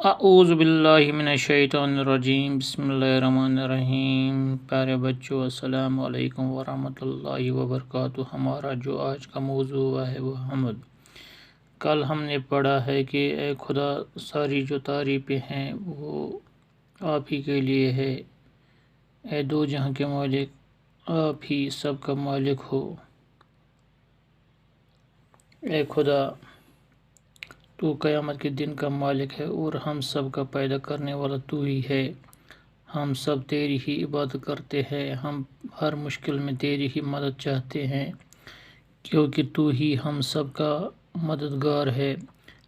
اعوذ باللہ من الشیطان الرجیم، بسم اللہ الرحمن الرحیم۔ پیارے بچوں، السلام علیکم ورحمۃ اللہ وبرکاتہ۔ ہمارا جو آج کا موضوع ہے وہ حمد۔ کل ہم نے پڑھا ہے کہ اے خدا، ساری جو تعریفیں ہیں وہ آپ ہی کے لیے ہے۔ اے دو جہاں کے مالک، آپ ہی سب کا مالک ہو۔ اے خدا، تو قیامت کے دن کا مالک ہے اور ہم سب کا پیدا کرنے والا تو ہی ہے۔ ہم سب تیری ہی عبادت کرتے ہیں، ہم ہر مشکل میں تیری ہی مدد چاہتے ہیں، کیونکہ تو ہی ہم سب کا مددگار ہے۔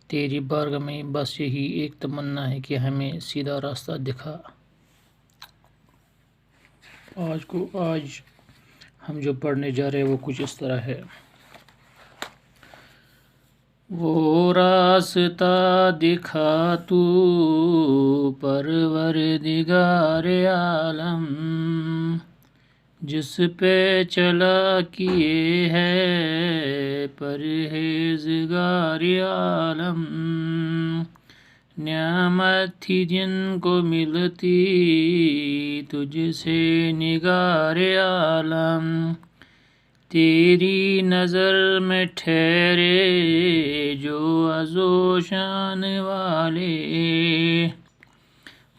تیری بارگاہ میں بس یہی ایک تمنا ہے کہ ہمیں سیدھا راستہ دکھا۔ آج ہم جو پڑھنے جا رہے ہیں وہ کچھ اس طرح ہے۔ وہ راستہ دکھا تو پروردگار عالم، جس پہ چلا کیے ہے پرہیزگار عالم۔ نعمت تھی جن کو ملتی تجھ سے نگار عالم، تیری نظر میں ٹھہرے جو عزو شان والے،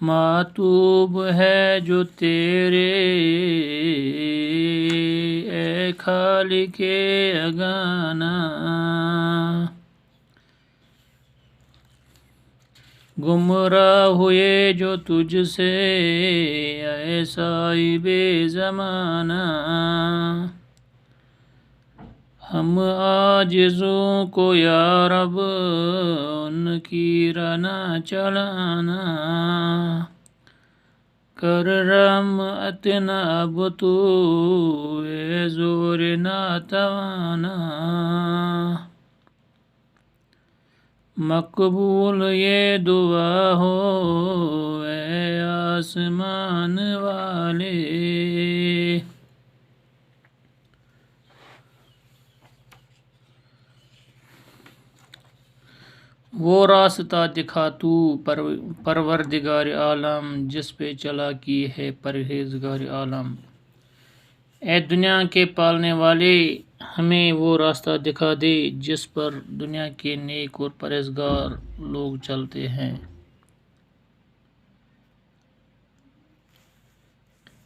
معتوب ہے جو تیرے اے خالق یگانہ۔ گمراہ ہوئے جو تجھ سے اے صاحب زمانہ، ہم عاجزوں کو یا رب ان کی راہ نہ چلانا۔ کر رحم اتنا اب تو اے زور ناتوانا، مقبول یہ دعا ہو اے آسمان والے۔ وہ راستہ دکھا تو پروردگار عالم، جس پہ چلا کی ہے پرہیزگار عالم۔ اے دنیا کے پالنے والے، ہمیں وہ راستہ دکھا دے جس پر دنیا کے نیک اور پرہیزگار لوگ چلتے ہیں۔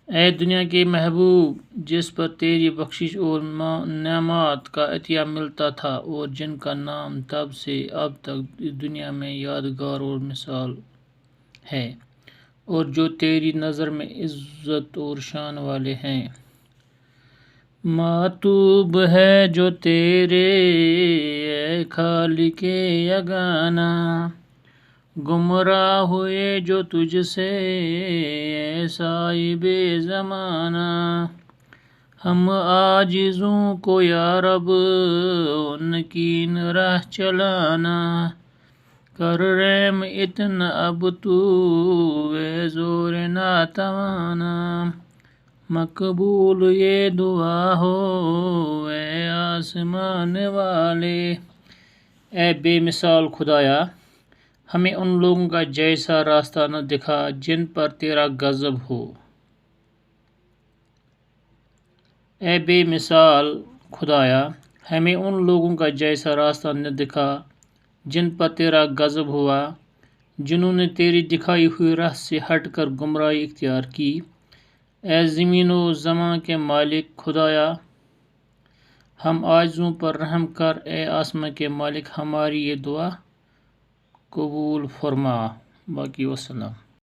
اے دنیا کے محبوب، جس پر تیری بخشش اور نعمات کا عطیہ ملتا تھا اور جن کا نام تب سے اب تک دنیا میں یادگار اور مثال ہے، اور جو تیری نظر میں عزت اور شان والے ہیں۔ معتوب ہے جو تیرے اے خالق یگانہ، گمراہ ہوئے جو تجھ سے اے صاحب زمانہ۔ ہم عاجزوں کو یا رب ان کی راہ چلانا، کر رحم اتنا اب تو اے زور ناتوانا، مقبول یہ دعا ہو اے آسمان والے۔ اے بے مثال خدایا، ہمیں ان لوگوں کا جیسا راستہ نہ دکھا جن پر تیرا غضب ہو۔ اے بے مثال خدایا، ہمیں ان لوگوں کا جیسا راستہ نہ دکھا جن پر تیرا غضب ہوا، جنہوں نے تیری دکھائی ہوئی راہ سے ہٹ کر گمراہی اختیار کی۔ اے زمین و زمان کے مالک خدایا، ہم عاجزوں پر رحم کر۔ اے آسمان کے مالک، ہماری یہ دعا قبول فرما۔ باقی وسلام۔